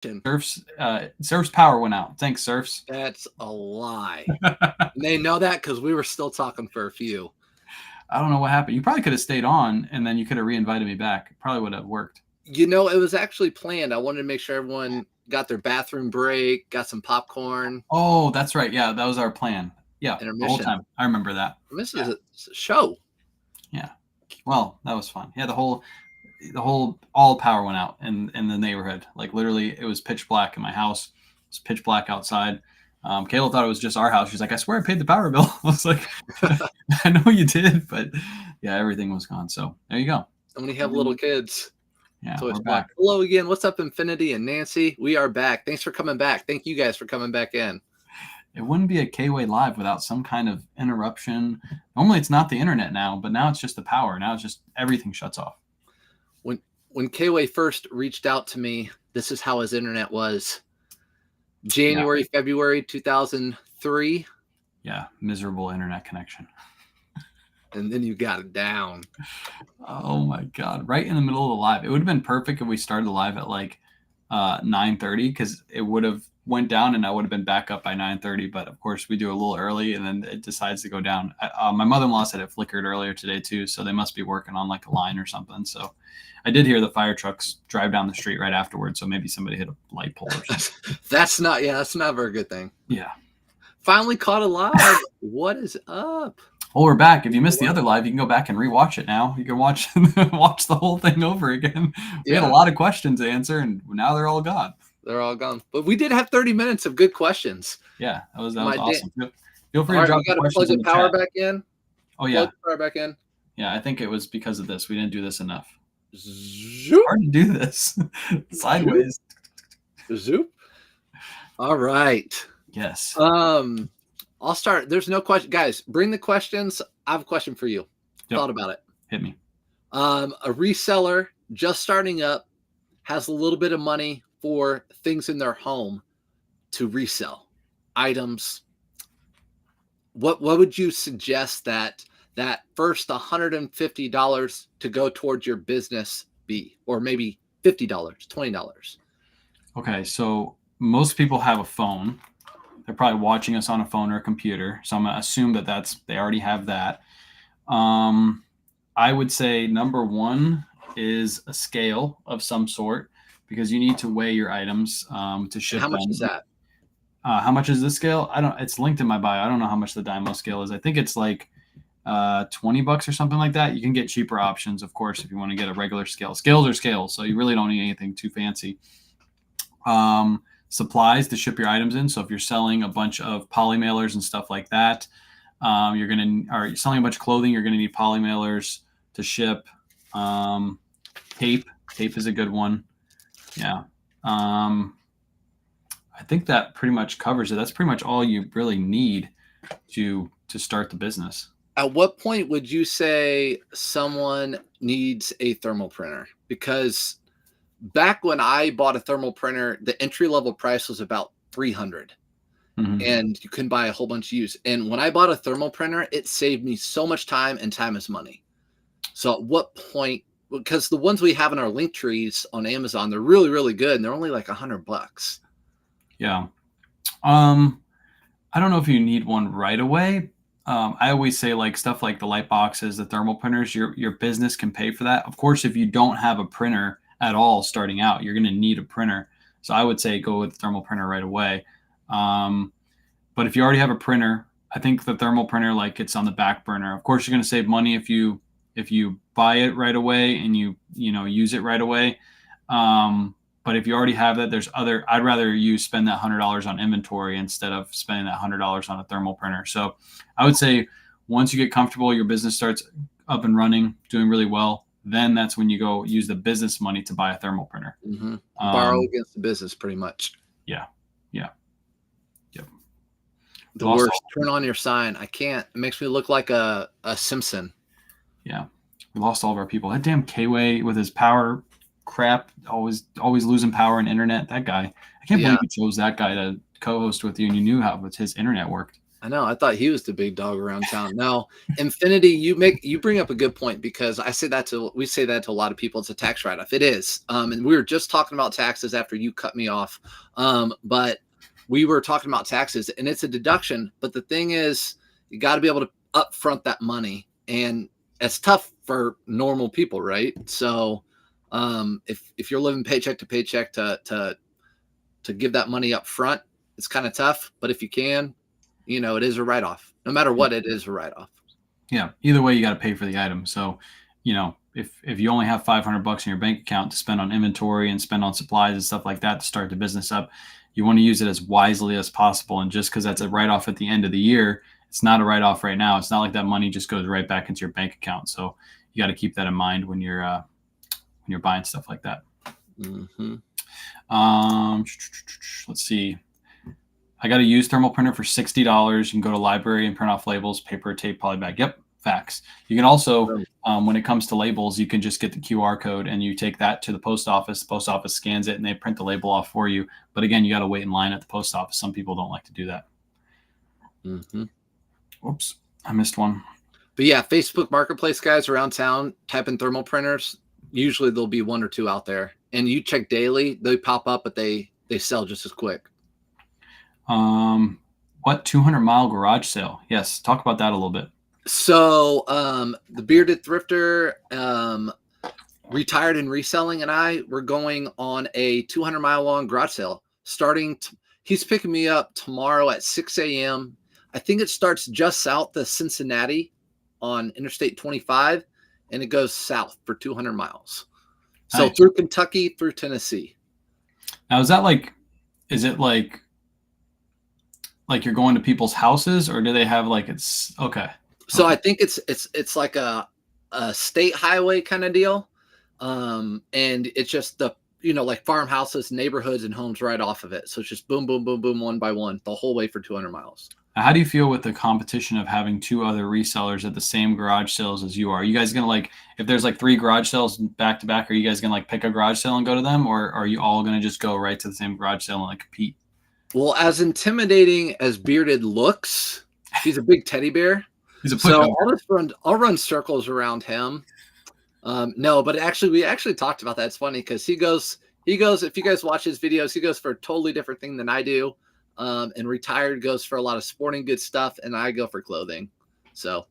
Surf's power went out. Thanks, Surfs. That's a lie. And they know that because we were still talking for a few. I don't know what happened. You probably could have stayed on, and then you could have reinvited me back. It probably would have worked. You know, it was actually planned. I wanted to make sure everyone got their bathroom break, got some popcorn. Oh, that's right. Yeah, that was our plan. Yeah, the whole Intermission. time. I remember that. This is a show. Yeah. Well, that was fun. Yeah, all power went out in the neighborhood. Like literally, it was pitch black in my house. It was pitch black outside. Kayla thought it was just our house. She's like, I swear I paid the power bill. I was like, I know you did, but yeah, everything was gone. So there you go. And when you have little kids, yeah, so it's we're back. Hello again. What's up, Infinity and Nancy? We are back. Thanks for coming back. Thank you guys for coming back in. It wouldn't be a K-Way Live without some kind of interruption. Normally it's not the internet now, but now it's just the power. Now it's just everything shuts off. When K-Way first reached out to me, this is how his internet was. January, February 2003. Yeah, miserable internet connection. And then you got it down. Oh my God. Right in the middle of the live. It would have been perfect if we started the live at like 9:30 because it would have went down and I would have been back up by 9:30. But of course we do a little early and then it decides to go down. My mother-in-law said it flickered earlier today too. So they must be working on like a line or something. So I did hear the fire trucks drive down the street right afterwards. So maybe somebody hit a light pole or something. That's not a very good thing. Yeah. Finally caught alive. What is up? Well, we're back. If you missed the other live, you can go back and rewatch it now. You can watch the whole thing over again. We had a lot of questions to answer, and now they're all gone. They're all gone. But we did have 30 minutes of good questions. Yeah, that was awesome. Feel free to drop the questions in the chat. Plug the power back in. Oh, yeah. Plug the power back in. Yeah, I think it was because of this. We didn't do this enough. Zoop. Hard to do this. Sideways. Zoop. All right. Yes. I'll start. There's no question. Guys, bring the questions. I have a question for you. Thought about it. Hit me. A reseller just starting up has a little bit of money for things in their home to resell items. What would you suggest that first $150 to go towards your business be? Or maybe $50, $20? Okay, so most people have a phone. They're probably watching us on a phone or a computer. So I'm going to assume that they already have that. I would say number one is a scale of some sort because you need to weigh your items to ship. How much is that? How much is this scale? It's linked in my bio. I don't know how much the Dymo scale is. I think it's like $20 or something like that. You can get cheaper options, of course, if you want to get a regular scale. Scales are scales, so you really don't need anything too fancy. Supplies to ship your items in. So if you're selling a bunch of poly mailers and stuff like that, you're selling a bunch of clothing, you're going to need poly mailers to ship. Tape is a good one. Yeah. I think that pretty much covers it. That's pretty much all you really need to start the business. At what point would you say someone needs a thermal printer? Because back when I bought a thermal printer, the entry-level price was about $300. Mm-hmm. And you couldn't buy a whole bunch of used. And when I bought a thermal printer, it saved me so much time, and time is money. So at what point, because the ones we have in our link trees on Amazon, they're really, really good, and they're only like $100. Yeah. I don't know if you need one right away. I always say like stuff like the light boxes, the thermal printers, your business can pay for that. Of course, if you don't have a printer at all starting out, you're going to need a printer. So I would say go with the thermal printer right away. But if you already have a printer, I think the thermal printer, like it's on the back burner. Of course, you're going to save money if you buy it right away and you use it right away. But if you already have that, I'd rather you spend that $100 on inventory instead of spending that $100 on a thermal printer. So I would say once you get comfortable, your business starts up and running, doing really well, then that's when you go use the business money to buy a thermal printer. Mm-hmm. Borrow against the business pretty much. Yeah. Yep. The worst, turn on your sign. I can't. It makes me look like a Simpson. Yeah. We lost all of our people. That damn K-Way with his power crap, always losing power and internet. That guy. I can't believe you chose that guy to co-host with you and you knew how his internet worked. I know. I thought he was the big dog around town. No, Infinity, you bring up a good point because we say that to a lot of people. It's a tax write-off. It is. And we were just talking about taxes after you cut me off. But we were talking about taxes and it's a deduction. But the thing is, you got to be able to upfront that money. And it's tough for normal people, right? So if you're living paycheck to paycheck to give that money up front, it's kind of tough. But if you can, it is a write-off. No matter what, it is a write-off. Yeah. Either way, you got to pay for the item. So, if you only have $500 in your bank account to spend on inventory and spend on supplies and stuff like that to start the business up, you want to use it as wisely as possible. And just because that's a write-off at the end of the year, it's not a write-off right now. It's not like that money just goes right back into your bank account. So you got to keep that in mind when you're buying stuff like that. Mm-hmm. Let's see. I got a used thermal printer for $60. You can go to library and print off labels, paper, tape, polybag. Yep, facts. You can also, when it comes to labels, you can just get the QR code and you take that to the post office. The post office scans it and they print the label off for you. But again, you got to wait in line at the post office. Some people don't like to do that. Mm-hmm. Whoops, I missed one. But yeah, Facebook Marketplace guys around town, type in thermal printers. Usually there'll be one or two out there. And you check daily, they pop up, but they sell just as quick. What 200-mile garage sale? Yes, talk about that a little bit. So the Bearded Thrifter, retired and reselling, and I were going on a 200-mile long garage sale. He's picking me up tomorrow at 6 a.m. I think it starts just south of Cincinnati on Interstate 25, and it goes south for 200 miles. So Nice. Through Kentucky, through Tennessee. Now, is it like you're going to people's houses, or do they have it's okay? So I think it's like a state highway kind of deal. And it's just like farmhouses, neighborhoods, and homes right off of it. So it's just boom, boom, boom, boom, one by one, the whole way for 200 miles. Now, how do you feel with the competition of having two other resellers at the same garage sales as you are? Are you guys gonna if there's 3 garage sales back to back, are you guys gonna pick a garage sale and go to them, or are you all gonna just go right to the same garage sale and compete? Well, as intimidating as Bearded looks, he's a big teddy bear. He's a So I'll run circles around him. No, but we actually talked about that. It's funny because he goes, if you guys watch his videos, he goes for a totally different thing than I do. And Retired goes for a lot of sporting goods stuff, and I go for clothing. So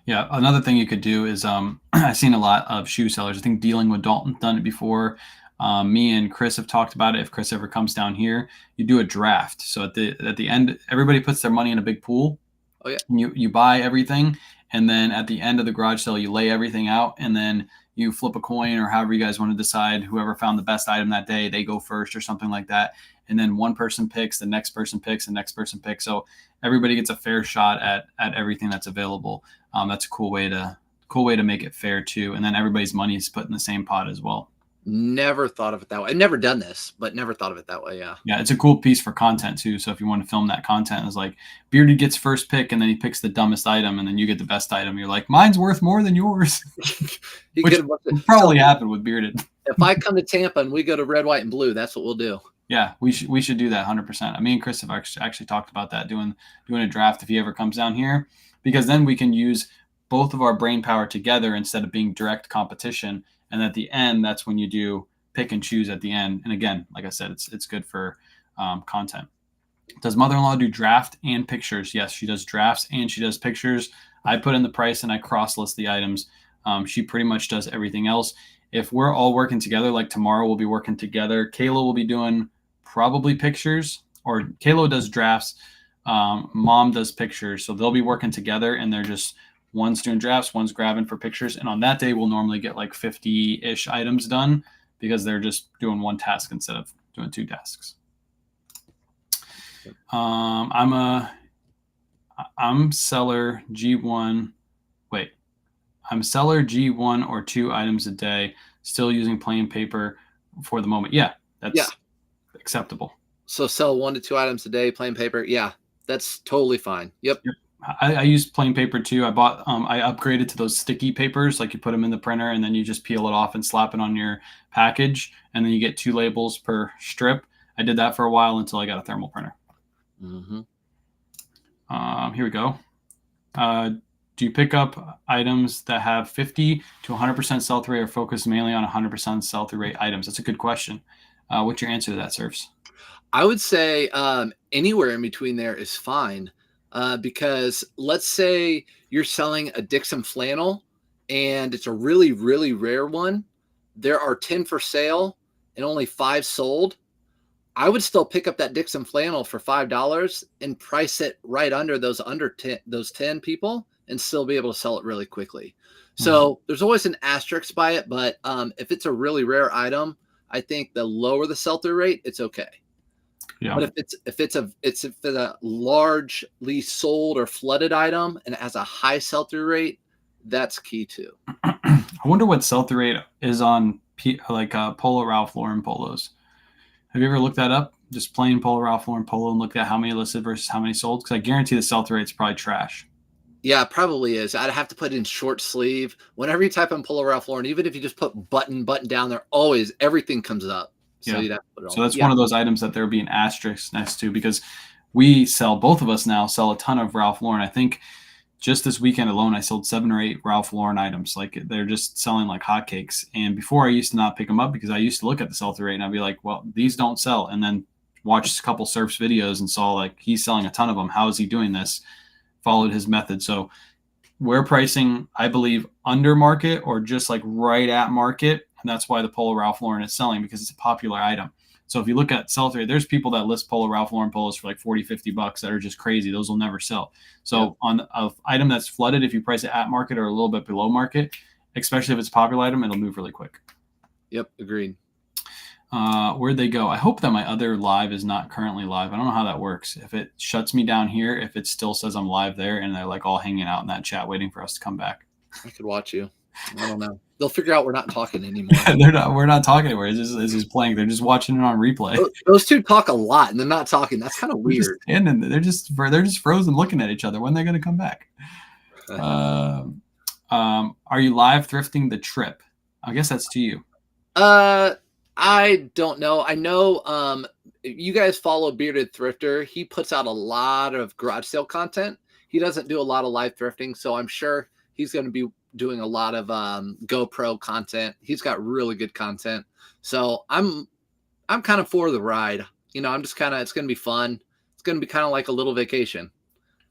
yeah. Another thing you could do is I've seen a lot of shoe sellers. I think Dealing with Dalton's done it before. Me and Chris have talked about it. If Chris ever comes down here, you do a draft. So at the end, everybody puts their money in a big pool. Oh yeah. You buy everything, and then at the end of the garage sale, you lay everything out, and then you flip a coin, or however you guys want to decide. Whoever found the best item that day, they go first, or something like that. And then one person picks, the next person picks, the next person picks. So everybody gets a fair shot at everything that's available. That's a cool way to make it fair too. And then everybody's money is put in the same pot as well. Never thought of it that way. I've never done this, but never thought of it that way. Yeah. Yeah, it's a cool piece for content too. So if you want to film that content, it's Bearded gets first pick, and then he picks the dumbest item, and then you get the best item. You're like, mine's worth more than yours. Which probably happened with Bearded. If I come to Tampa and we go to red, white, and blue, that's what we'll do. Yeah, we should do that 100%. Me and Chris have actually talked about that, doing a draft if he ever comes down here, because then we can use both of our brain power together instead of being direct competition. And at the end, that's when you do pick and choose at the end. And again, like I said, it's good for content. Does mother-in-law do draft and pictures? Yes, she does drafts and she does pictures. I put in the price and I cross-list the items. She pretty much does everything else. If we're all working together, like tomorrow we'll be working together, Kayla will be doing probably pictures, or Kayla does drafts. Mom does pictures. So they'll be working together, and they're just, one's doing drafts, one's grabbing for pictures. And on that day, we'll normally get 50-ish items done, because they're just doing one task instead of doing 2 tasks. I'm seller G1. Wait, I'm seller G1 or 2 items a day, still using plain paper for the moment. Yeah, that's acceptable. So sell 1 to 2 items a day, plain paper. Yeah, that's totally fine. Yep. I use plain paper too. I upgraded to those sticky papers, you put them in the printer and then you just peel it off and slap it on your package, and then you get 2 labels per strip. I did that for a while until I got a thermal printer. Mm-hmm. Here we go. Do you pick up items that have 50 to 100% sell-through rate or focus mainly on 100% sell-through rate items? That's a good question. What's your answer to that, Surfs? I would say anywhere in between there is fine, because let's say you're selling a Dixon flannel and it's a really, really rare one. There are 10 for sale and only 5 sold. I would still pick up that Dixon flannel for $5 and price it right under those 10 people and still be able to sell it really quickly. So there's always an asterisk by it, but if it's a really rare item, I think the lower the sell-through rate, it's okay. Yeah. But if it's a largely sold or flooded item and it has a high sell-through rate, that's key too. I wonder what sell-through rate is on Polo Ralph Lauren polos. Have you ever looked that up? Just plain Polo Ralph Lauren polo and looked at how many listed versus how many sold? Because I guarantee the sell-through rate is probably trash. Yeah, it probably is. I'd have to put in short sleeve. Whenever you type in Polo Ralph Lauren, even if you just put button down there, always everything comes up. So Yeah. you'd have to put it on. So that's one of those items that there would be an asterisk next to, because we sell, both of us now sell a ton of Ralph Lauren. I think just this weekend alone, I sold 7 or 8 Ralph Lauren items. Like, they're just selling like hotcakes. And before, I used to not pick them up because I used to look at the sell-through rate and I'd be like, well, these don't sell. And then watched a couple Surfs videos and saw like he's selling a ton of them. How is he doing this? Followed his method. So we're pricing, I believe, under market or just like right at market. And that's why the Polo Ralph Lauren is selling, because it's a popular item. So if you look at sell-through, there's people that list Polo Ralph Lauren polos for like 40, 50 bucks that are just crazy. Those will never sell. So on an item that's flooded, if you price it at market or a little bit below market, especially if it's a popular item, it'll move really quick. Yep, agreed. Where'd they go? I hope that my other live is not currently live. I don't know how that works. If it shuts me down here, if it still says I'm live there and they're like all hanging out in that chat waiting for us to come back. I could watch you. I don't know. They'll figure out we're not talking anymore. We're not talking anymore. It's just playing. They're just watching it on replay. Those two talk a lot and they're not talking. That's kind of weird. And they're just frozen looking at each other. When are they going to come back? Are you live thrifting the trip? I guess that's to you. I don't know. I know you guys follow Bearded Thrifter. He puts out a lot of garage sale content. He doesn't do a lot of live thrifting, so I'm sure he's going to be doing a lot of GoPro content. He's got really good content. So I'm kind of for the ride. You know, I'm just kind of, it's going to be fun. It's going to be kind of like a little vacation.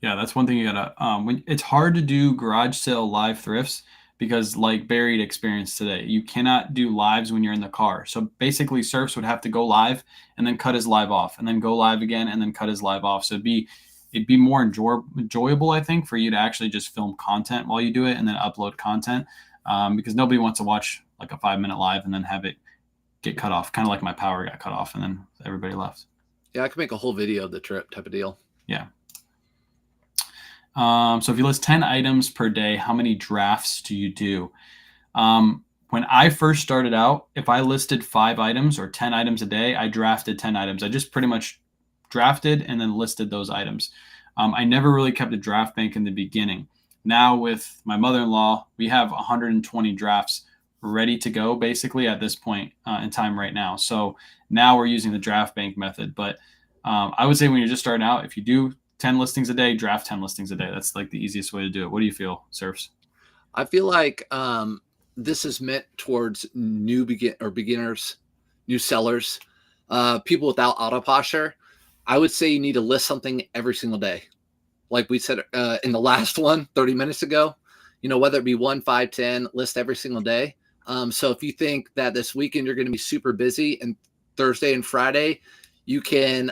Yeah, that's one thing you gotta. When it's hard to do garage sale live thrifts, because like Buried experienced today, you cannot do lives when you're in the car. So basically, Surfs would have to go live and then cut his live off, and then go live again and then cut his live off. So it'd be more enjoyable, I think, for you to actually just film content while you do it and then upload content, because nobody wants to watch like a 5-minute live and then have it get cut off, kind of like my power got cut off and then everybody left. Yeah, I could make a whole video of the trip type of deal. Yeah. So if you list 10 items per day, how many drafts do you do? When I first started out, if I listed 5 items or 10 items a day, I drafted 10 items. I just pretty much drafted and then listed those items. I never really kept a draft bank in the beginning. Now with my mother-in-law, we have 120 drafts ready to go basically at this point in time right now. So now we're using the draft bank method. But I would say when you're just starting out, if you do 10 listings a day, draft 10 listings a day. That's like the easiest way to do it. What do you feel, Surfs? I feel like this is meant towards beginners, new sellers, people without auto posture. I would say you need to list something every single day. Like we said in the last one 30 minutes ago, you know, whether it be 1, 5, 10, list every single day. So if you think that this weekend you're going to be super busy and Thursday and Friday, you can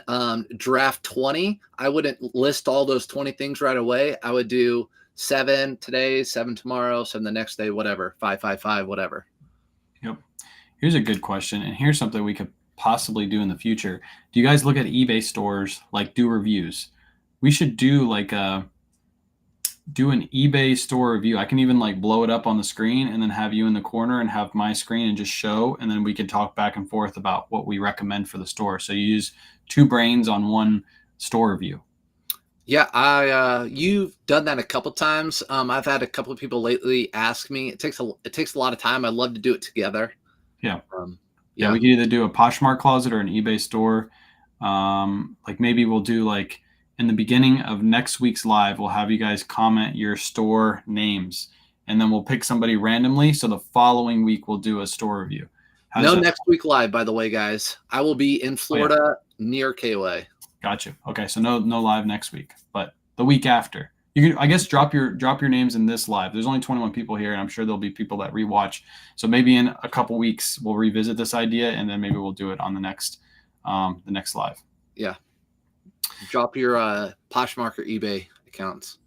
draft 20. I wouldn't list all those 20 things right away. I would do 7 today, 7 tomorrow, 7 the next day, whatever, 5, 5, 5, whatever. Yep. Here's a good question. And here's something we could possibly do in the future. Do you guys look at eBay stores, like do reviews? We should do like do an eBay store review. I can even like blow it up on the screen and then have you in the corner and have my screen and just show, and then we can talk back and forth about what we recommend for the store. So you use 2 brains on 1 store review. Yeah, you've done that a couple times. I've had a couple of people lately ask me. It takes a lot of time. I'd love to do it together. Yeah. Yeah, we can either do a Poshmark closet or an eBay store. Like maybe we'll do like in the beginning of next week's live, we'll have you guys comment your store names, and then we'll pick somebody randomly. So the following week, we'll do a store review. No next week live, by the way, guys. I will be in Florida near KOA. Gotcha. Okay, so no live next week, but the week after. You can, I guess, drop your names in this live. There's only 21 people here, and I'm sure there'll be people that rewatch. So maybe in a couple weeks we'll revisit this idea, and then maybe we'll do it on the next live. Yeah. Drop your Poshmark or eBay accounts.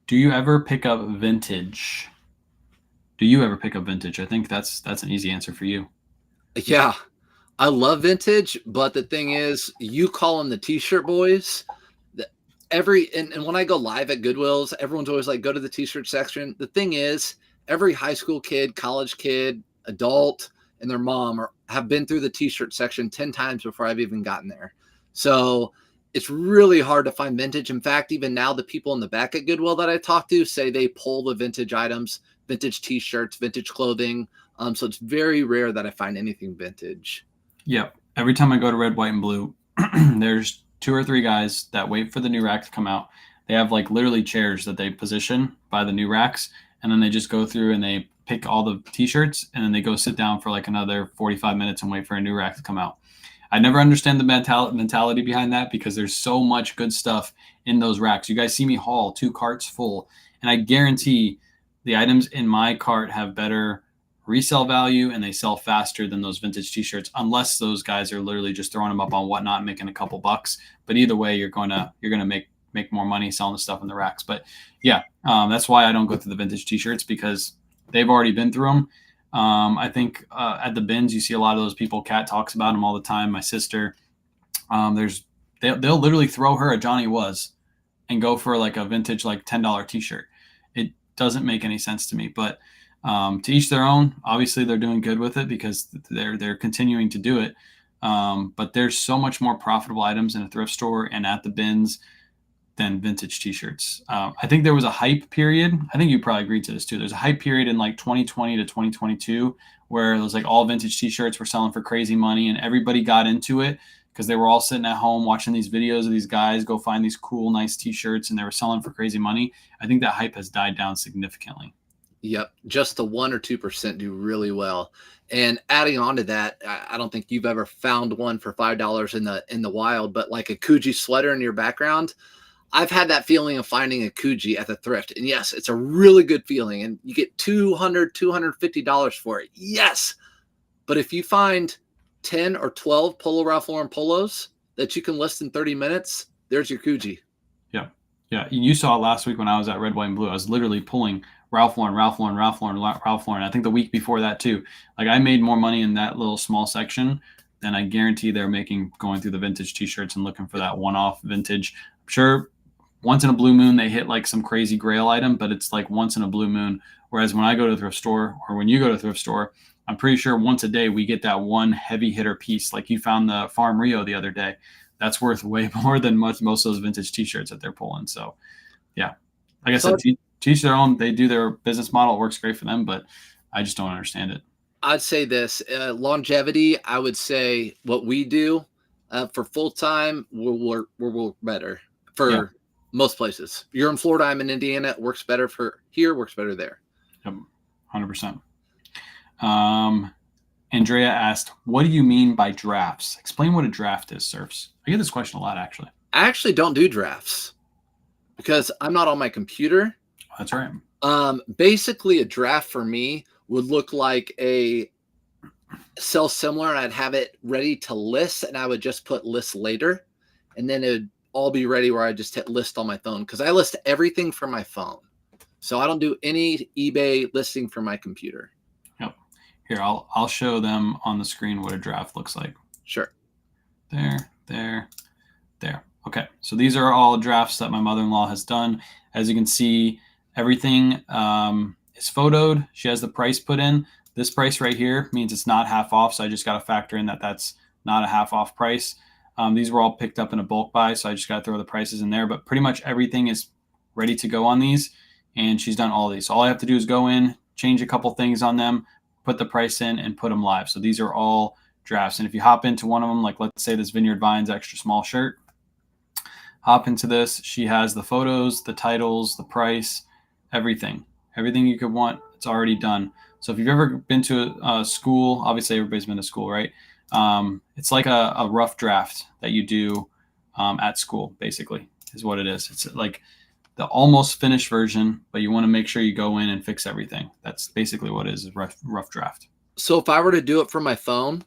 Do you ever pick up vintage? I think that's an easy answer for you. Yeah. I love vintage, but the thing is, you call them the t-shirt boys. And when I go live at Goodwill's, everyone's always like, go to the t-shirt section. The thing is, every high school kid, college kid, adult, and their mom have been through the t-shirt section 10 times before I've even gotten there. So it's really hard to find vintage. In fact, even now, the people in the back at Goodwill that I talk to say they pull the vintage items, vintage t-shirts, vintage clothing. So it's very rare that I find anything vintage. Yep. Every time I go to Red, White, and Blue, there's 2 or 3 guys that wait for the new rack to come out. They have like literally chairs that they position by the new racks, and then they just go through and they pick all the t-shirts, and then they go sit down for like another 45 minutes and wait for a new rack to come out. I never understand the mentality behind that, because there's so much good stuff in those racks. You guys see me haul 2 carts full, and I guarantee the items in my cart have better resale value and they sell faster than those vintage t-shirts, unless those guys are literally just throwing them up on Whatnot and making a couple bucks. But either way, you're gonna make more money selling the stuff in the racks. But yeah, that's why I don't go through the vintage t-shirts, because they've already been through them. I think at the bins you see a lot of those people. Kat talks about them all the time. My sister, they'll literally throw her a Johnny Was and go for like a vintage like $10 t-shirt. It doesn't make any sense to me, but to each their own. Obviously, they're doing good with it because they're continuing to do it. But there's so much more profitable items in a thrift store and at the bins than vintage t-shirts. I think there was a hype period. I think you probably agreed to this too. There's a hype period in like 2020 to 2022 where it was like all vintage t-shirts were selling for crazy money, and everybody got into it because they were all sitting at home watching these videos of these guys go find these cool, nice t-shirts, and they were selling for crazy money. I think that hype has died down significantly. Yep. Just the 1 or 2% do really well. And adding on to that, I don't think you've ever found one for $5 in the wild, but like a Coogee sweater in your background. I've had that feeling of finding a Coogee at the thrift. And yes, it's a really good feeling. And you get $200, $250 for it. Yes. But if you find 10 or 12 Polo Ralph Lauren polos that you can list in 30 minutes, there's your Coogee. Yeah. Yeah. You saw last week when I was at Red, White, and Blue, I was literally pulling Ralph Lauren. I think the week before that too. Like I made more money in that little small section than I guarantee they're making going through the vintage t-shirts and looking for that one-off vintage. I'm sure once in a blue moon they hit like some crazy grail item, but it's like once in a blue moon. Whereas when I go to the thrift store, or when you go to the thrift store, I'm pretty sure once a day we get that one heavy hitter piece. Like you found the Farm Rio the other day. That's worth way more than most of those vintage t-shirts that they're pulling. So yeah, like I said, teach their own. They do their business model. It works great for them, but I just don't understand it. I'd say this longevity. I would say what we do for full-time will work better for most places. You're in Florida, I'm in Indiana. It works better for here, works better there. Yep, 100%. Andrea asked, what do you mean by drafts? Explain what a draft is, Surfs. I get this question a lot, actually. I actually don't do drafts because I'm not on my computer. That's right. Basically, a draft for me would look like a sell similar, and I'd have it ready to list, and I would just put list later, and then it would all be ready where I just hit list on my phone, because I list everything from my phone. So I don't do any eBay listing from my computer. Yep. Here, I'll show them on the screen what a draft looks like. Sure. There. Okay, so these are all drafts that my mother-in-law has done. As you can see, everything is photoed. She has the price put in. This price right here means it's not half off, so I just got to factor in that that's not a half off price. These were all picked up in a bulk buy, so I just got to throw the prices in there. But pretty much everything is ready to go on these, and she's done all these. So all I have to do is go in, change a couple things on them, put the price in, and put them live. So these are all drafts. And if you hop into one of them, like let's say this Vineyard Vines extra small shirt, hop into this. She has the photos, the titles, the price, everything you could want. It's already done. So if you've ever been to a school, obviously everybody's been to school, right? It's like a rough draft that you do at school, basically, is what it is. It's like the almost finished version, but you want to make sure you go in and fix everything. That's basically what it is, a rough draft. So if I were to do it from my phone,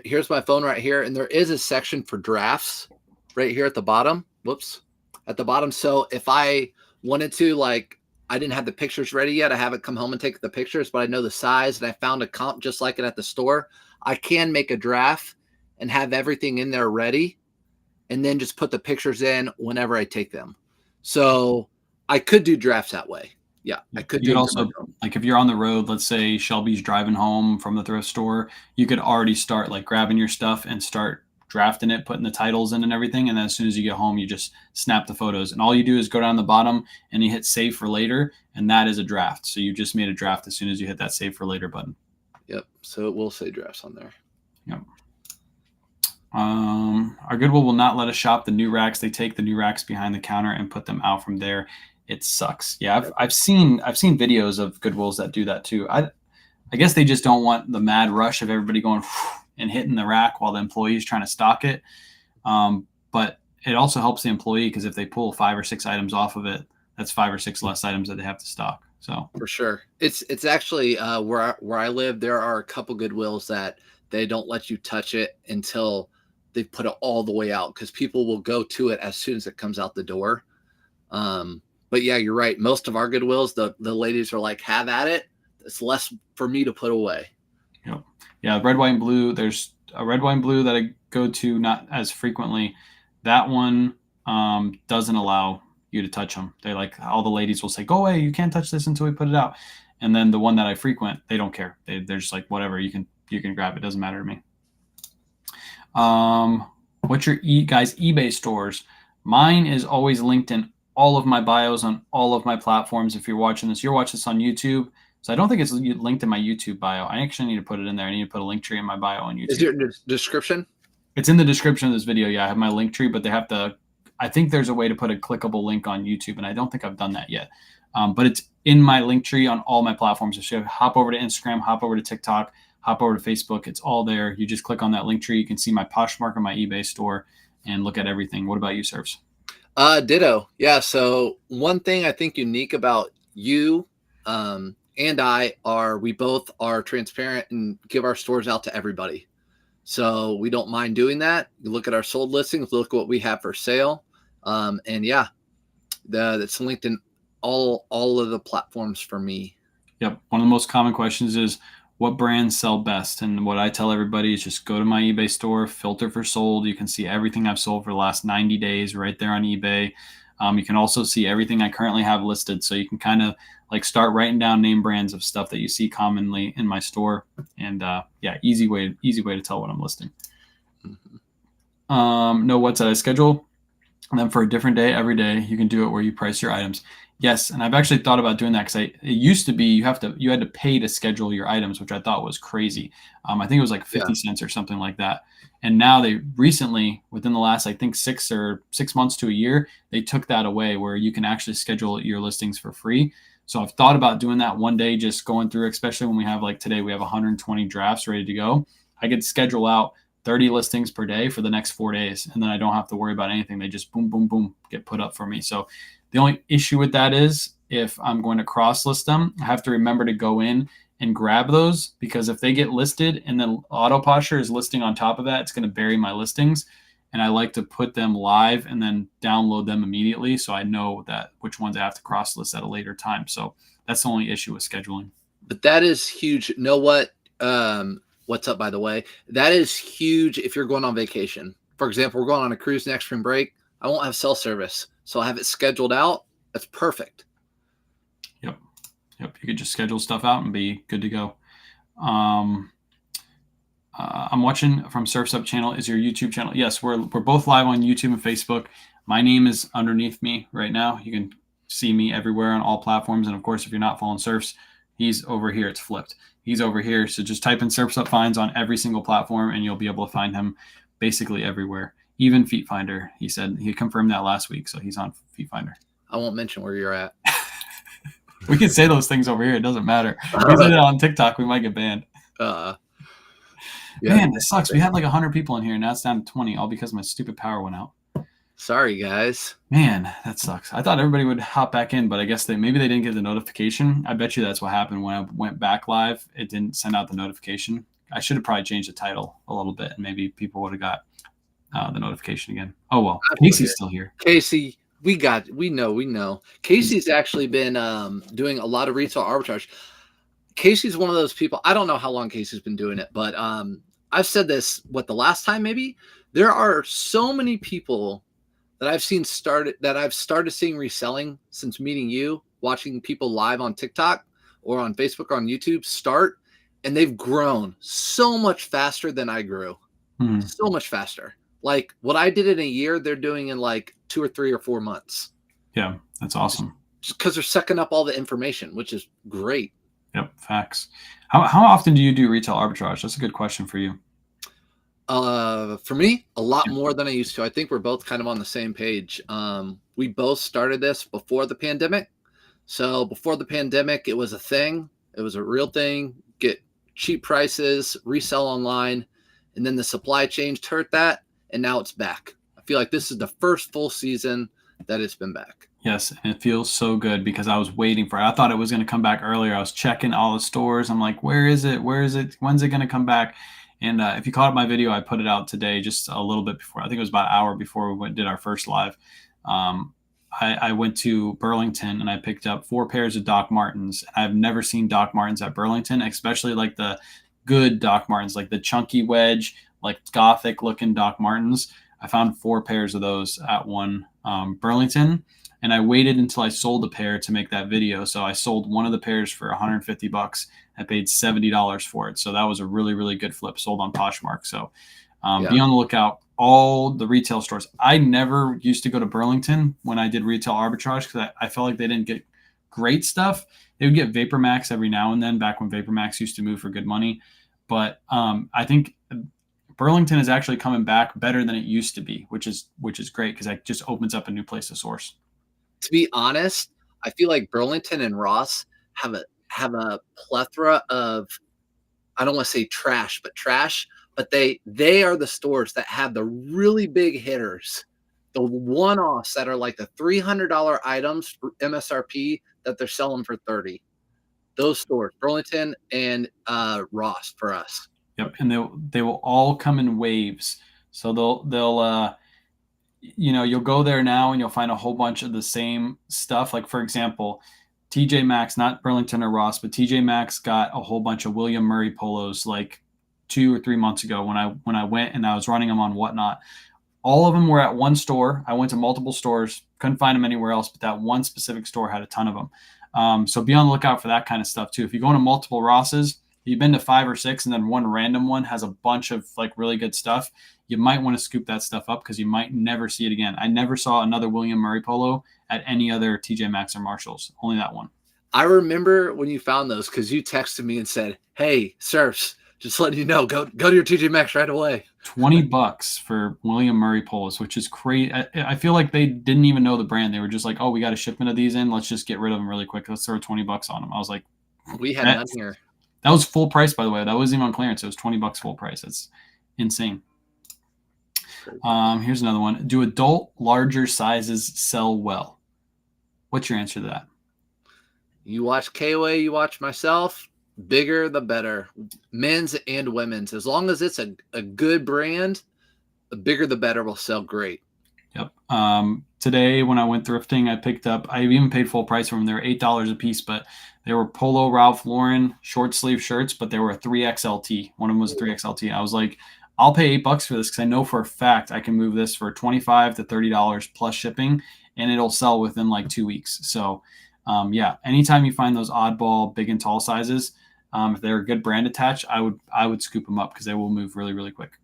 here's my phone right here, and there is a section for drafts right here at the bottom. Whoops, at the bottom. So if I wanted to, like, I didn't have the pictures ready yet. I haven't come home and take the pictures, but I know the size, and I found a comp just like it at the store. I can make a draft and have everything in there ready, and then just put the pictures in whenever I take them. So I could do drafts that way. Yeah, I could. You could also, like, if you're on the road, let's say Shelby's driving home from the thrift store, you could already start like grabbing your stuff and start drafting it, putting the titles in and everything. And then as soon as you get home, you just snap the photos. And all you do is go down the bottom and you hit save for later. And that is a draft. So you just made a draft as soon as you hit that save for later button. Yep. So it will say drafts on there. Yep. Our Goodwill will not let us shop the new racks. They take the new racks behind the counter and put them out from there. It sucks. Yeah, I've seen videos of Goodwills that do that too. I guess they just don't want the mad rush of everybody going and hitting the rack while the employee is trying to stock it. But it also helps the employee because if they pull 5 or 6 items off of it, that's 5 or 6 less items that they have to stock. So for sure, it's actually where I live. There are a couple Goodwills that they don't let you touch it until they put it all the way out, because people will go to it as soon as it comes out the door. But yeah, you're right. Most of our Goodwills, the ladies are like, have at it. It's less for me to put away. Yep. Yeah, red, white, and blue. There's a red, white, and blue that I go to not as frequently. That one doesn't allow you to touch them. They like, all the ladies will say, go away. You can't touch this until we put it out. And then the one that I frequent, they don't care. They're just like, whatever, you can grab it. Doesn't matter to me. What's your guys' eBay stores? Mine is always linked in all of my bios on all of my platforms. If you're watching this on YouTube. So I don't think it's linked in my YouTube bio. I actually need to put it in there. I need to put a link tree in my bio on YouTube. Is your description? It's in the description of this video. Yeah, I have my link tree, but they have to, I think there's a way to put a clickable link on YouTube, and I don't think I've done that yet. But it's in my link tree on all my platforms. So hop over to Instagram, hop over to TikTok, hop over to Facebook. It's all there. You just click on that link tree. You can see my Poshmark and my eBay store and look at everything. What about you, Surfs? Ditto. Yeah. So one thing I think unique about you and I are, we both are transparent and give our stores out to everybody. So we don't mind doing that. You look at our sold listings, look at what we have for sale. And yeah, that's linked in all of the platforms for me. Yep. One of the most common questions is, what brands sell best? And what I tell everybody is just go to my eBay store, filter for sold. You can see everything I've sold for the last 90 days right there on eBay. You can also see everything I currently have listed. So you can kind of like start writing down name brands of stuff that you see commonly in my store. And yeah, easy way to tell what I'm listing. Know what's at a schedule. And then for a different day, every day, you can do it where you price your items. Yes, and I've actually thought about doing that because it used to be you had to pay to schedule your items, which I thought was crazy. I think it was like 50 cents or something like that. And now they recently, within the last, I think 6 months to a year, they took that away where you can actually schedule your listings for free. So I've thought about doing that one day, just going through, especially when we have, like today, we have 120 drafts ready to go. I could schedule out 30 listings per day for the next 4 days. And then I don't have to worry about anything. They just boom, boom, boom, get put up for me. So the only issue with that is if I'm going to cross list them, I have to remember to go in and grab those, because if they get listed and then Autoposher is listing on top of that, it's going to bury my listings. And I like to put them live and then download them immediately, so I know that which ones I have to cross list at a later time. So that's the only issue with scheduling. But that is huge. You know what? What's up, by the way? That is huge if you're going on vacation. For example, we're going on a cruise next spring break. I won't have cell service, so I have it scheduled out. That's perfect. Yep. You could just schedule stuff out and be good to go. I'm watching from Surfsup channel. Is your YouTube channel? Yes, we're both live on YouTube and Facebook. My name is underneath me right now. You can see me everywhere on all platforms. And of course, if you're not following Surfs, he's over here. It's flipped. He's over here. So just type in Surfsupfinds on every single platform and you'll be able to find him basically everywhere. Even Feet Finder. He said he confirmed that last week, so he's on Feet Finder. I won't mention where you're at. We can say those things over here. It doesn't matter. If we say that on TikTok, we might get banned. Yeah. Man, this sucks. We had like 100 people in here, and now it's down to 20, all because my stupid power went out. Sorry, guys. Man, that sucks. I thought everybody would hop back in, but I guess maybe they didn't get the notification. I bet you that's what happened when I went back live. It didn't send out the notification. I should have probably changed the title a little bit, and maybe people would have got the notification again. Oh well, Casey's still here. Casey, we know. Casey's actually been doing a lot of retail arbitrage. Casey's one of those people. I don't know how long Casey's been doing it, but I've said this the last time maybe. There are so many people that I've started seeing reselling since meeting you, watching people live on TikTok or on Facebook or on YouTube start, and they've grown so much faster than I grew. So much faster. Like what I did in a year, they're doing in like 2 or 3 or 4 months. Yeah, that's awesome. Just because they're sucking up all the information, which is great. Yep, facts. How often do you do retail arbitrage? That's a good question for you. For me, a lot more than I used to. I think we're both kind of on the same page. We both started this before the pandemic. So before the pandemic, it was a thing. It was a real thing. Get cheap prices, resell online. And then the supply chain hurt that. And now it's back. I feel like this is the first full season that it's been back. Yes, and it feels so good because I was waiting for it. I thought it was going to come back earlier. I was checking all the stores. I'm like, where is it? Where is it? When's it going to come back? And if you caught up my video, I put it out today just a little bit before. I think it was about an hour before we did our first live. I went to Burlington and I picked up 4 pairs of Doc Martens. I've never seen Doc Martens at Burlington, especially like the good Doc Martens, like the chunky wedge, like gothic looking Doc Martens. I found 4 pairs of those at one Burlington, and I waited until I sold a pair to make that video. So I sold one of the pairs for $150. I paid $70 for it. So that was a really, really good flip, sold on Poshmark. So be on the lookout. All the retail stores. I never used to go to Burlington when I did retail arbitrage because I felt like they didn't get great stuff. They would get Vapor Max every now and then, back when Vapor Max used to move for good money. But I think Burlington is actually coming back better than it used to be, which is great because that just opens up a new place to source. To be honest, I feel like Burlington and Ross have a plethora of, I don't want to say trash, but they are the stores that have the really big hitters, the one-offs that are like the $300 items for MSRP that they're selling for $30. Those stores, Burlington and Ross for us. Yep, and they will all come in waves. So they'll you'll go there now and you'll find a whole bunch of the same stuff. Like for example, TJ Maxx, not Burlington or Ross, but TJ Maxx got a whole bunch of William Murray polos like 2 or 3 months ago when I went and I was running them on Whatnot. All of them were at one store. I went to multiple stores, couldn't find them anywhere else, but that one specific store had a ton of them. So be on the lookout for that kind of stuff too. If you go into multiple Rosses, you've been to 5 or 6, and then one random one has a bunch of like really good stuff, you might want to scoop that stuff up because you might never see it again. I never saw another William Murray polo at any other TJ Maxx or Marshalls, only that one. I remember when you found those because you texted me and said, "Hey, Surfs, just letting you know, go to your TJ Maxx right away." $20 for William Murray polos, which is crazy. I feel like they didn't even know the brand. They were just like, "Oh, we got a shipment of these in. Let's just get rid of them really quick. Let's throw $20 on them." I was like, "We had none here." That was full price, by the way. That wasn't even on clearance. It was $20 full price. It's insane. Here's another one. Do adult larger sizes sell well? What's your answer to that? You watch K-Way, you watch myself. Bigger the better. Men's and women's. As long as it's a good brand, the bigger the better will sell great. Yep. Today when I went thrifting, I even paid full price for them. They were $8 a piece, but they were Polo Ralph Lauren short sleeve shirts, but they were a 3XLT. One of them was a 3XLT. I was like, I'll pay $8 for this because I know for a fact I can move this for $25 to $30 plus shipping, and it'll sell within like 2 weeks. So yeah, anytime you find those oddball big and tall sizes, if they're a good brand attached, I would scoop them up because they will move really, really quick.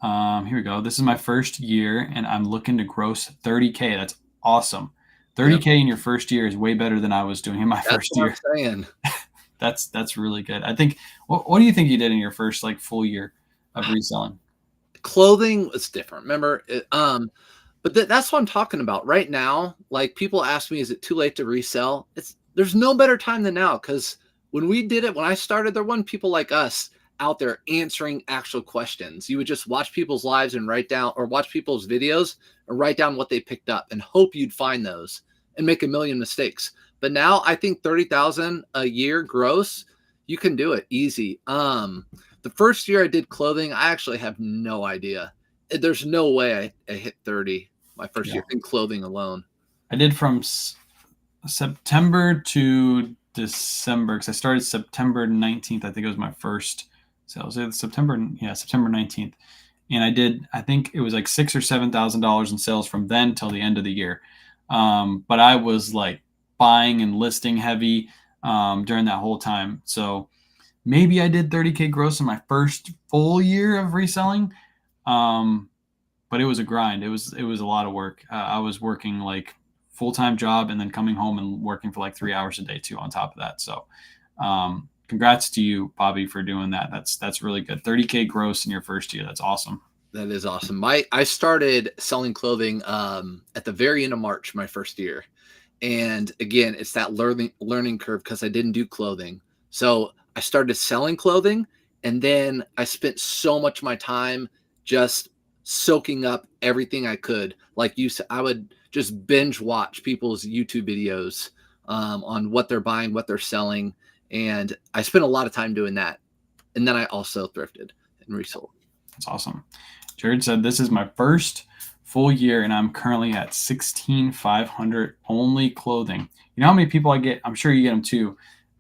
Here we go. This is my first year, and I'm looking to gross 30K. That's awesome. 30K in your first year is way better than I was doing in my first year. That's what I'm saying. That's really good. I think. What do you think you did in your first like full year of reselling? Clothing was different. Remember, but that's what I'm talking about right now. Like people ask me, is it too late to resell? There's no better time than now because when we did it, when I started, there weren't people like us out there answering actual questions. You would just watch people's lives and write down, or watch people's videos and write down what they picked up and hope you'd find those and make a million mistakes. But now I think 30,000 a year gross, you can do it easy. The first year I did clothing, I actually have no idea. There's no way I hit 30 my first year in clothing alone. I did from September to December because I started September 19th. I think it was my first sales. September 19th. And I think it was like $6,000 or $7,000 in sales from then till the end of the year. But I was like buying and listing heavy during that whole time. So maybe I did 30K gross in my first full year of reselling. But it was a grind. It was a lot of work. I was working like full-time job and then coming home and working for like 3 hours a day too on top of that. So congrats to you, Bobby, for doing that. That's really good. 30K gross in your first year. That's awesome. That is awesome. I started selling clothing at the very end of March, my first year. And again, it's that learning curve because I didn't do clothing. So I started selling clothing, and then I spent so much of my time just soaking up everything I could. Like you said, I would just binge watch people's YouTube videos on what they're buying, what they're selling. And I spent a lot of time doing that. And then I also thrifted and resold. That's awesome. Jared said, this is my first full year and I'm currently at 16,500 only clothing. You know how many people I get? I'm sure you get them too.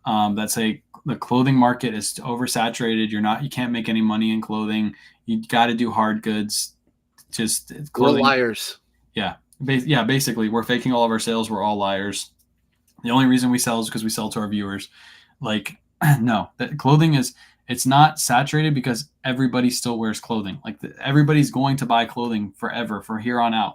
That say the clothing market is oversaturated. You can't make any money in clothing. You got to do hard goods. Just clothing. We're liars. Yeah. Basically we're faking all of our sales. We're all liars. The only reason we sell is because we sell to our viewers. Like, no, that clothing it's not saturated because everybody still wears clothing. Like everybody's going to buy clothing forever from here on out.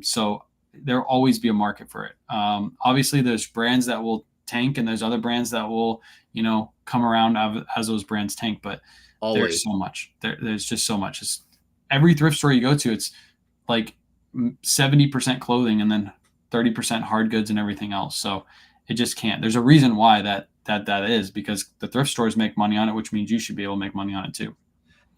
So there'll always be a market for it. Obviously there's brands that will tank and there's other brands that will, come around as those brands tank, but Always. There's so much. There's just so much. Every thrift store you go to, it's like 70% clothing and then 30% hard goods and everything else. So it just can't. There's a reason why that is, because the thrift stores make money on it, which means you should be able to make money on it too.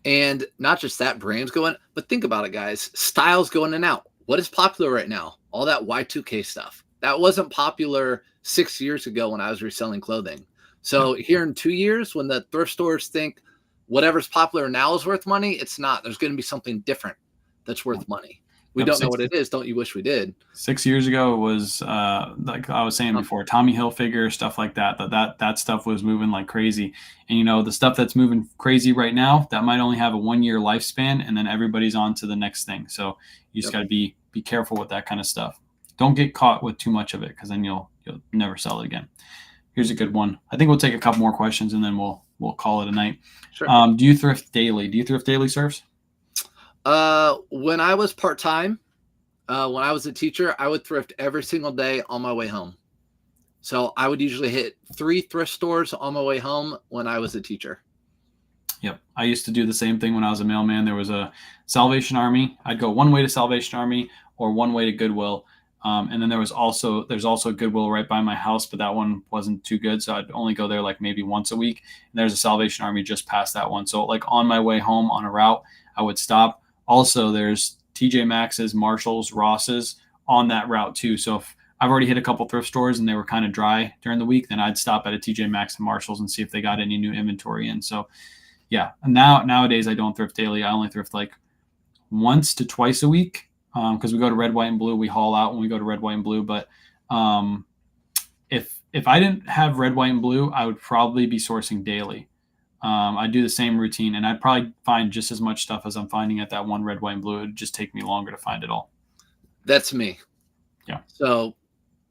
And not just that, brands going, but think about it, guys. Styles going in and out. What is popular right now? All that Y2K stuff. That wasn't popular 6 years ago when I was reselling clothing. So here in 2 years, when the thrift stores think whatever's popular now is worth money, it's not. There's going to be something different that's worth money. We don't know what it is. Don't you wish we did? 6 years ago, it was like I was saying before, Tommy Hilfiger, stuff like that. That stuff was moving like crazy. And the stuff that's moving crazy right now, that might only have a 1 year lifespan, and then everybody's on to the next thing. So you just got to be careful with that kind of stuff. Don't get caught with too much of it, because then you'll never sell it again. Here's a good one. I think we'll take a couple more questions and then we'll call it a night. Sure. Do you thrift daily? Do you thrift daily, Surfs? When I was part-time, when I was a teacher, I would thrift every single day on my way home. So I would usually hit 3 thrift stores on my way home when I was a teacher. Yep. I used to do the same thing when I was a mailman. There was a Salvation Army. I'd go one way to Salvation Army or one way to Goodwill. And then there's also Goodwill right by my house, but that one wasn't too good. So I'd only go there like maybe once a week. And there's a Salvation Army just past that one. So like on my way home on a route, I would stop. Also, there's TJ Maxx's, Marshall's, Ross's on that route too. So if I've already hit a couple thrift stores and they were kind of dry during the week, then I'd stop at a TJ Maxx and Marshall's and see if they got any new inventory in. So yeah, and nowadays I don't thrift daily. I only thrift like once to twice a week. Because we go to Red, White, and Blue, we haul out when we go to Red, White, and Blue. But if I didn't have Red, White, and Blue, I would probably be sourcing daily. I'd do the same routine, and I'd probably find just as much stuff as I'm finding at that one Red, White, and Blue. It would just take me longer to find it all. That's me. Yeah. So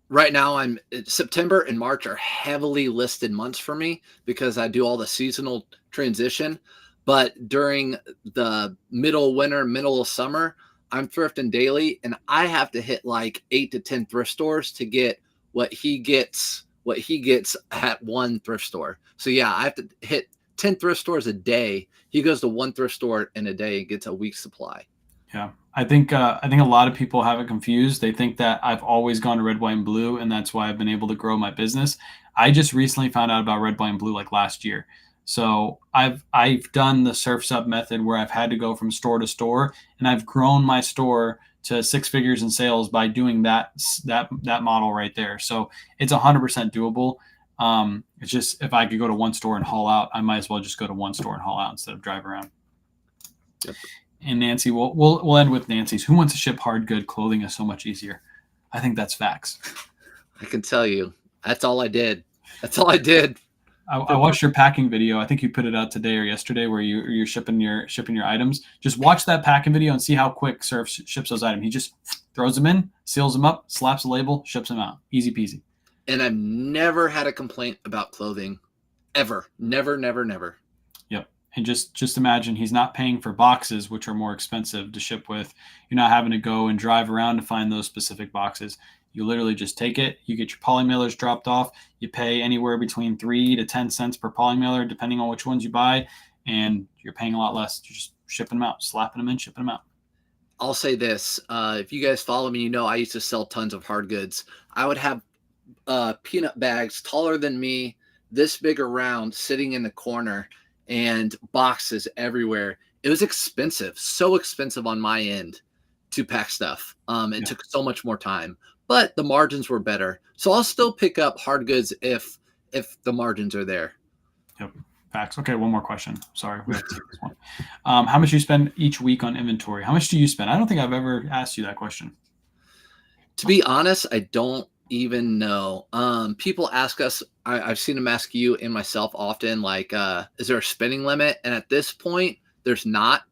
right now, September and March are heavily listed months for me because I do all the seasonal transition. But during the middle of winter, middle of summer, I'm thrifting daily, and I have to hit like 8 to 10 thrift stores to get what he gets at one thrift store. So yeah, I have to hit 10 thrift stores a day. He goes to one thrift store in a day and gets a week's supply. Yeah. I think a lot of people have it confused. They think that I've always gone to red, white, and blue, and that's why I've been able to grow my business. I just recently found out about red, white, and blue like last year. So I've done the Surfsup method where I've had to go from store to store, and I've grown my store to 6 figures in sales by doing that model right there. So it's 100% doable. It's just if I could go to one store and haul out, I might as well just go to one store and haul out instead of drive around. Yep. And Nancy, we'll end with Nancy's. Who wants to ship hard good? Clothing is so much easier. I think that's facts. I can tell you, that's all I did. That's all I did. I watched your packing video. I think you put it out today or yesterday, where you're shipping your items. Just watch that packing video and see how quick Surf ships those items. He just throws them in, seals them up, slaps a label, ships them out. Easy peasy. And I've never had a complaint about clothing, ever. Never, never, never. Yep. And just imagine he's not paying for boxes, which are more expensive to ship with. You're not having to go and drive around to find those specific boxes. You literally just take it. You get your poly mailers dropped off. You pay anywhere between 3 to 10 cents per poly mailer, depending on which ones you buy, and you're paying a lot less. You're just shipping them out, slapping them in, shipping them out. I'll say this. If you guys follow me, you know I used to sell tons of hard goods. I would have peanut bags taller than me, this big around, sitting in the corner, and boxes everywhere. It was expensive, so expensive on my end to pack stuff. It took so much more time, but the margins were better. So I'll still pick up hard goods if the margins are there. Yep. Facts. Okay, one more question. Sorry, we have to take this one. How much do you spend each week on inventory? How much do you spend? I don't think I've ever asked you that question. To be honest, I don't even know. People ask us, I've seen them ask you and myself often, like, is there a spending limit? And at this point, there's not.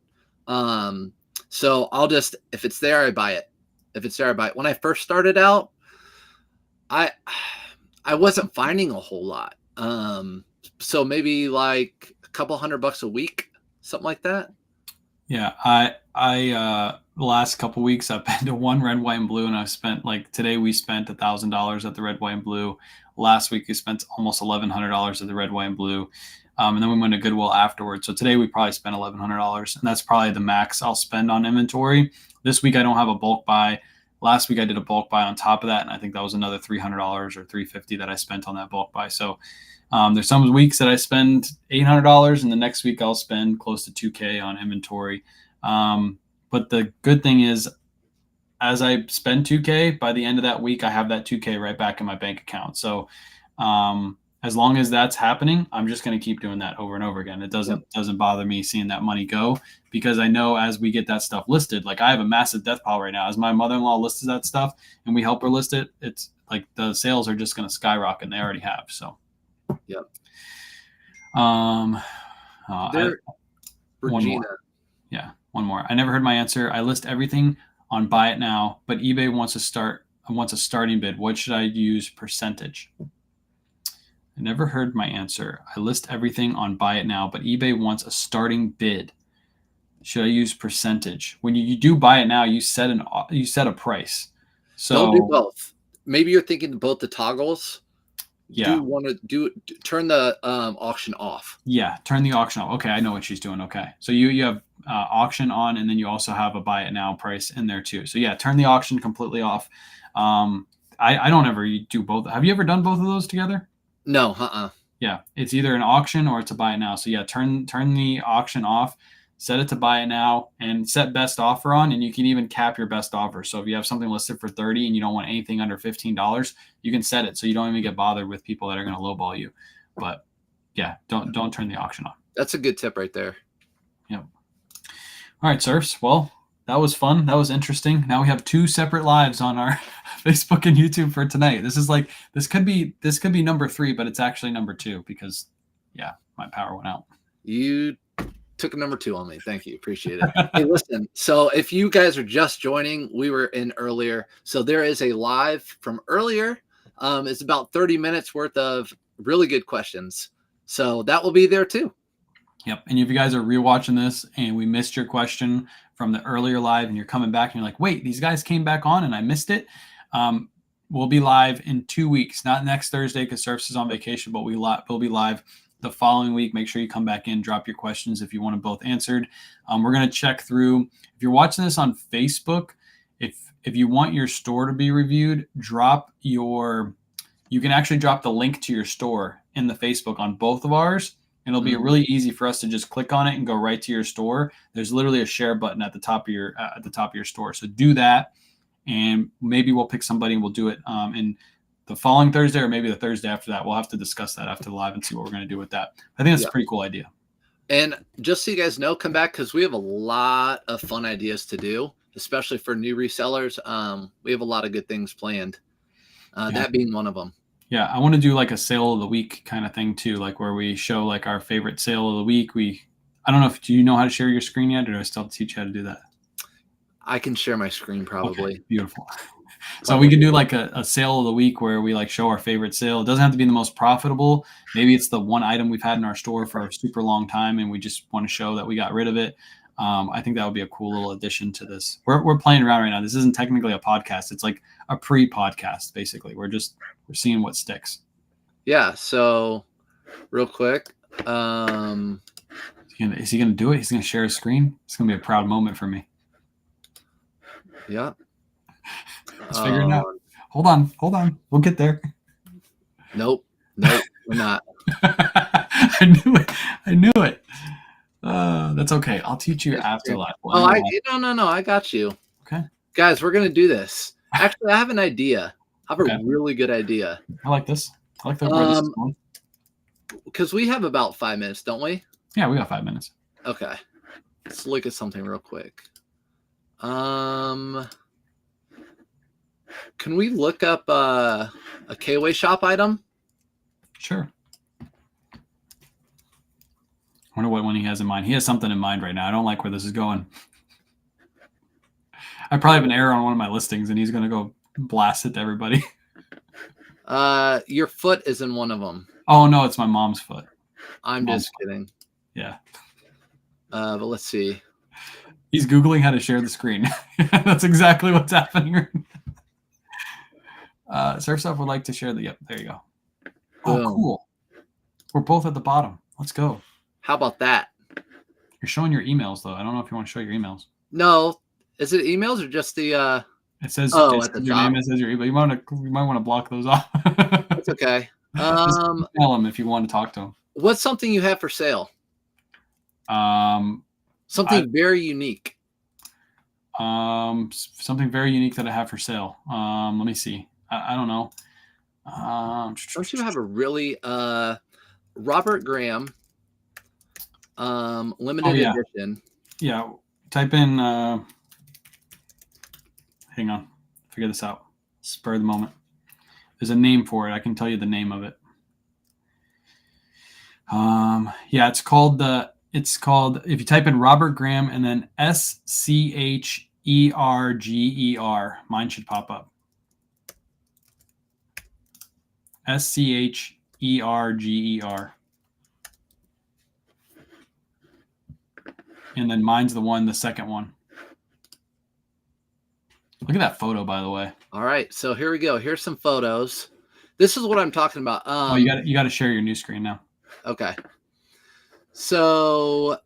So I'll just, if it's there, I buy it. If it's there, I buy it. When I first started out, I wasn't finding a whole lot. So maybe like a couple $100 a week, something like that. Yeah, I the last couple weeks I've been to one red, white, and blue, and I've spent, like, today we spent $1,000 at the red, white, and blue. Last week we spent almost $1,100 at the red, white, and blue, and then we went to Goodwill afterwards. So today we probably spent $1,100, and that's probably the max I'll spend on inventory. This week I don't have a bulk buy. Last week I did a bulk buy on top of that, and I think that was another $300 or $350 that I spent on that bulk buy. So there's some weeks that I spend $800, and the next week I'll spend close to $2,000 on inventory. But the good thing is, as I spend $2,000, by the end of that week, I have that $2,000 right back in my bank account. So as long as that's happening, I'm just going to keep doing that over and over again. It doesn't bother me seeing that money go, because I know as we get that stuff listed, like I have a massive death pile right now. As my mother-in-law lists that stuff and we help her list it, it's like the sales are just going to skyrocket, and they already have. So. Yep. Regina. One more. I never heard my answer. I list everything on Buy It Now, but eBay wants a starting bid. What should I use percentage? I never heard my answer. I list everything on Buy It Now, but eBay wants a starting bid. Should I use percentage? When you do Buy It Now, you set a price. So don't do both. Maybe you're thinking both the toggles. Yeah. Do you want to turn the auction off? Yeah, turn the auction off. Okay, I know what she's doing. Okay, so you have auction on, and then you also have a Buy It Now price in there too. So yeah, turn the auction completely off. I don't ever do both. Have you ever done both of those together? No. Yeah, it's either an auction or it's a Buy It Now. So yeah, turn the auction off, set it to Buy It Now, and set best offer on, and you can even cap your best offer. So if you have something listed for $30 and you don't want anything under $15, you can set it so you don't even get bothered with people that are going to lowball you. But yeah, don't turn the auction on. That's a good tip right there. Yep. All right, Surfs. Well, that was fun. That was interesting. Now we have 2 separate lives on our Facebook and YouTube for tonight. This could be number 3, but it's actually number 2 because my power went out. You took a number 2 on me. Thank you. Appreciate it. Hey, listen. So if you guys are just joining, we were in earlier. So there is a live from earlier. It's about 30 minutes worth of really good questions. So that will be there too. Yep. And if you guys are rewatching this and we missed your question from the earlier live and you're coming back and you're like, wait, these guys came back on and I missed it. We'll be live in 2 weeks, not next Thursday because Surfs is on vacation, but we'll be live the following week, make sure you come back in, drop your questions if you want them both answered. We're going to check through. If you're watching this on Facebook, if you want your store to be reviewed, you can actually drop the link to your store in the Facebook on both of ours. And it'll be really easy for us to just click on it and go right to your store. There's literally a share button at the top of your store. So do that, and maybe we'll pick somebody and we'll do it in the following Thursday, or maybe the Thursday after that. We'll have to discuss that after the live and see what we're going to do with that. I think that's a pretty cool idea. And just so you guys know, come back, because we have a lot of fun ideas to do, especially for new resellers. We have a lot of good things planned, that being one of them. Yeah, I want to do like a sale of the week kind of thing too, like where we show like our favorite sale of the week. I don't know do you know how to share your screen yet, or do I still have to teach you how to do that? I can share my screen probably. Okay, beautiful. So we can do like a sale of the week where we like show our favorite sale. It doesn't have to be the most profitable. Maybe it's the one item we've had in our store for a super long time and we just want to show that we got rid of it. I think that would be a cool little addition to this. We're playing around right now. This isn't technically a podcast. It's like a pre-podcast, basically. We're seeing what sticks. Yeah. So real quick. Is he going to do it? He's going to share his screen. It's going to be a proud moment for me. Yeah. Let's figure it out. Hold on. We'll get there. Nope. We're not. I knew it. That's okay. I'll teach you after live. No. I got you. Okay. Guys, we're going to do this. Actually, I have an idea. I have a really good idea. I like this. I like the where this is going. Because we have about 5 minutes, don't we? Yeah, we got 5 minutes. Okay. Let's look at something real quick. Can we look up a K-Way shop item? Sure. I wonder what one he has in mind. He has something in mind right now. I don't like where this is going. I probably have an error on one of my listings, and he's going to go blast it to everybody. Your foot is in one of them. Oh, no, it's my mom's foot. I'm just kidding. Yeah. But let's see. He's Googling how to share the screen. That's exactly what's happening. Surfsup would like to share the. Yep, there you go. Oh, cool. We're both at the bottom. Let's go. How about that? You're showing your emails, though. I don't know if you want to show your emails. No. Is it emails or just the... It says at the your top. name. It says your email. You might want to block those off. It's okay. Just email him if you want to talk to him. What's something you have for sale? Something very unique. Something very unique that I have for sale. Let me see. I don't know. Don't you have a really Robert Graham limited edition? Yeah. Type in. Hang on. Figure this out. Spur of the moment. There's a name for it. I can tell you the name of it. It's called if you type in Robert Graham and then SCHERGER, mine should pop up. SCHERGER. And then mine's the second one. Look at that photo, by the way. All right, so here we go. Here's some photos. This is what I'm talking about. You got to share your new screen now. Okay. So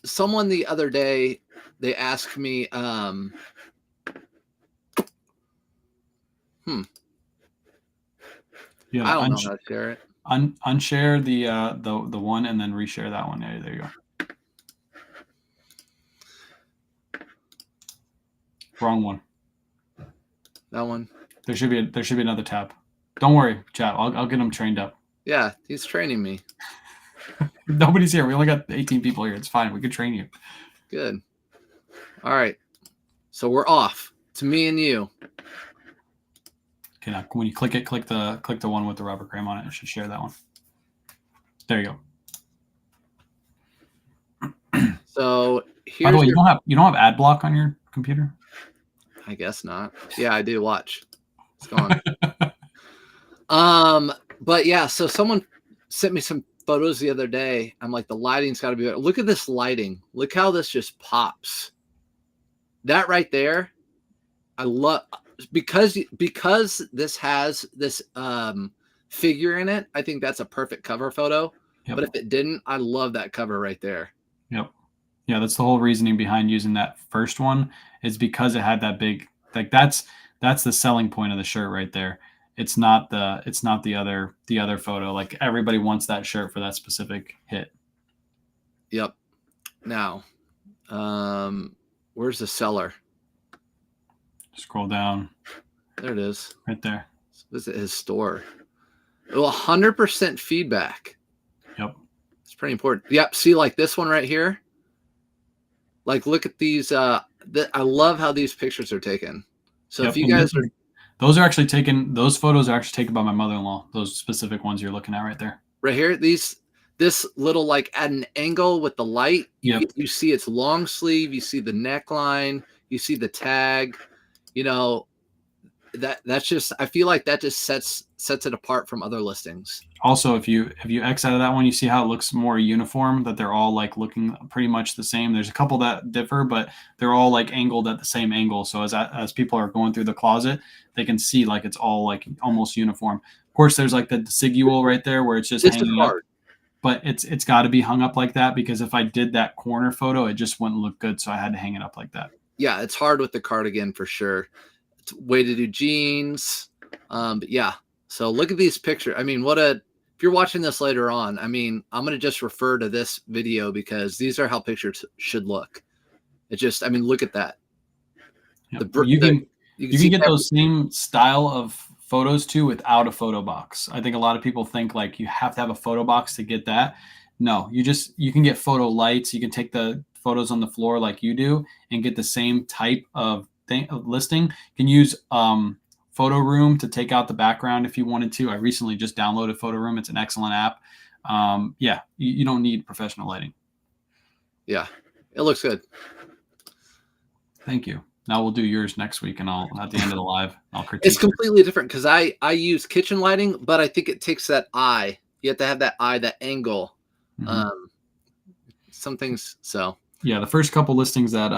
someone the other day, they asked me, Yeah, I don't know how to share it. Unshare the one and then reshare that one. There you go. Wrong one. That one. There should be another tab. Don't worry, chat. I'll get them trained up. Yeah, he's training me. Nobody's here. We only got 18 people here. It's fine. We could train you. Good. All right. So we're off. It's me and you. Okay, now when you click it, click the one with the Robert Graham on it. It should share that one. There you go. So here's by the way, you don't have ad block on your computer? I guess not. Yeah, I do. Watch. It's gone. But yeah, so someone sent me some photos the other day. I'm like, the lighting's got to be better. Look at this lighting. Look how this just pops. That right there, I love because this has this figure in it. I think that's a perfect cover photo. Yep. But if it didn't, I love that cover right there. Yep. Yeah, that's the whole reasoning behind using that first one, is because it had that big, like that's the selling point of the shirt right there. It's not the other photo. Like everybody wants that shirt for that specific hit. Yep. Now, where's the seller? Scroll down There it is. right there. Visit his store. Well, 100% feedback. Yep. It's pretty important. Yep. See, like this one right here. Like, look at these. I love how these pictures are taken. So Yep. if you guys are, those are actually taken. Those photos are actually taken by my mother-in-law. Those specific ones you're looking at right there. right here, this little like at an angle with the light, Yep. you see its long sleeve, you see the neckline, you see the tag. You know, that's just, I feel like that just sets it apart from other listings. Also, if you X out of that one, you see how it looks more uniform, that they're all like looking pretty much the same. There's a couple that differ, but they're all like angled at the same angle. So as people are going through the closet, they can see like it's all like almost uniform. Of course, there's like the desigual right there where it's just This is hanging up, hard. but it's got to be hung up like that, because if I did that corner photo, it just wouldn't look good. So I had to hang it up like that. Yeah, it's hard with the cardigan for sure. It's a way to do jeans. But yeah, so look at these pictures. I mean, if you're watching this later on, I mean, I'm going to just refer to this video because these are how pictures should look. It just, I mean, look at that. Yep. You can get those same style of photos too without a photo box. I think a lot of people think like you have to have a photo box to get that. No, you can get photo lights. You can take the photos on the floor like you do and get the same type of listing. You can use Photo Room to take out the background if you wanted to. I recently just downloaded Photo Room. It's an excellent app. Yeah, you don't need professional lighting. Yeah, it looks good. Thank you. Now we'll do yours next week, and I'll at the end of the live, I'll critique. It's completely different because I use kitchen lighting, but I think it takes that eye. You have to have that eye, that angle. Mm-hmm. Some things. So yeah, the first couple listings that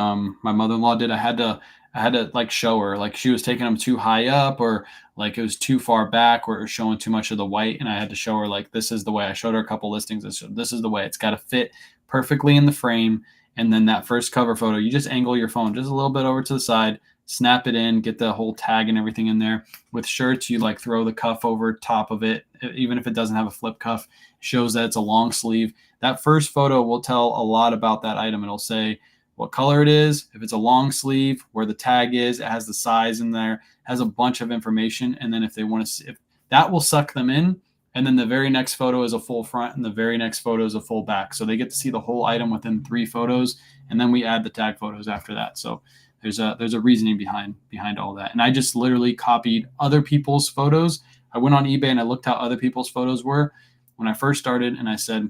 my mother-in-law did, I had to like show her, like she was taking them too high up, or like it was too far back, or it was showing too much of the white, and I had to show her like, this is the way. I showed her a couple listings. This is the way. It's got to fit perfectly in the frame. And then that first cover photo, you just angle your phone just a little bit over to the side, snap it in, get the whole tag and everything in there. With shirts, you like throw the cuff over top of it, even if it doesn't have a flip cuff, shows that it's a long sleeve. That first photo will tell a lot about that item. It'll say what color it is, if it's a long sleeve, where the tag is, it has the size in there, has a bunch of information. And then if they want to see, if that will suck them in. And then the very next photo is a full front, and the very next photo is a full back. So they get to see the whole item within 3 photos, and then we add the tag photos after that. So there's a reasoning behind all that. And I just literally copied other people's photos. I went on eBay and I looked how other people's photos were when I first started, and I said,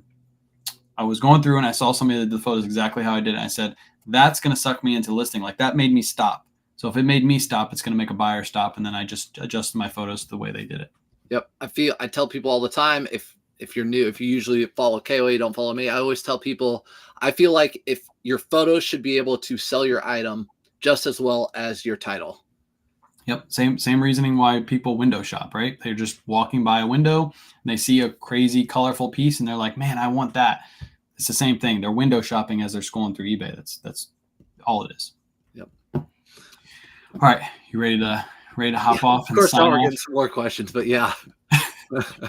I was going through and I saw somebody that did the photos exactly how I did it. I said, that's going to suck me into listing. Like that made me stop. So if it made me stop, it's going to make a buyer stop. And then I just adjust my photos the way they did it. Yep. I tell people all the time, if you're new, if you usually follow KOA, you don't follow me, I always tell people, I feel like if your photos should be able to sell your item just as well as your title. Yep. Same reasoning why people window shop, right? They're just walking by a window and they see a crazy colorful piece and they're like, man, I want that. It's the same thing. They're window shopping as they're scrolling through eBay. That's all it is. Yep. All right. You ready to hop off? Of course, now we're getting some more questions, but yeah.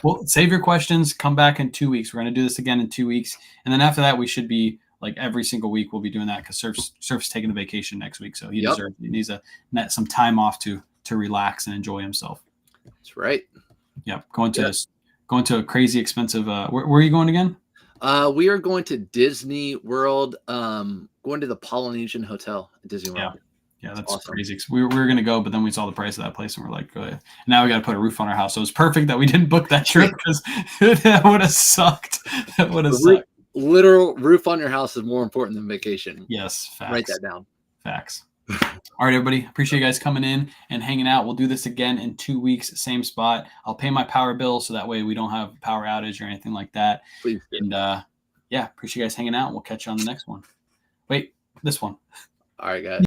Well, save your questions. Come back in 2 weeks. We're going to do this again in 2 weeks. And then after that, we should be like every single week we'll be doing that, because Surf's taking a vacation next week. So he needs some time off to relax and enjoy himself. That's right. Yep. Going to a crazy expensive, where are you going again? We are going to Disney World, going to the Polynesian Hotel at Disney World. Yeah, that's awesome. Crazy. We were going to go, but then we saw the price of that place and we're like, now we got to put a roof on our house. So it's perfect that we didn't book that trip, because that would have sucked. That would have sucked. Literal roof on your house is more important than vacation. Yes. Facts. Write that down. Facts. All right, everybody. Appreciate you guys coming in and hanging out. We'll do this again in 2 weeks, same spot. I'll pay my power bill so that way we don't have a power outage or anything like that. Please. And appreciate you guys hanging out. We'll catch you on the next one. Wait, this one. All right, guys.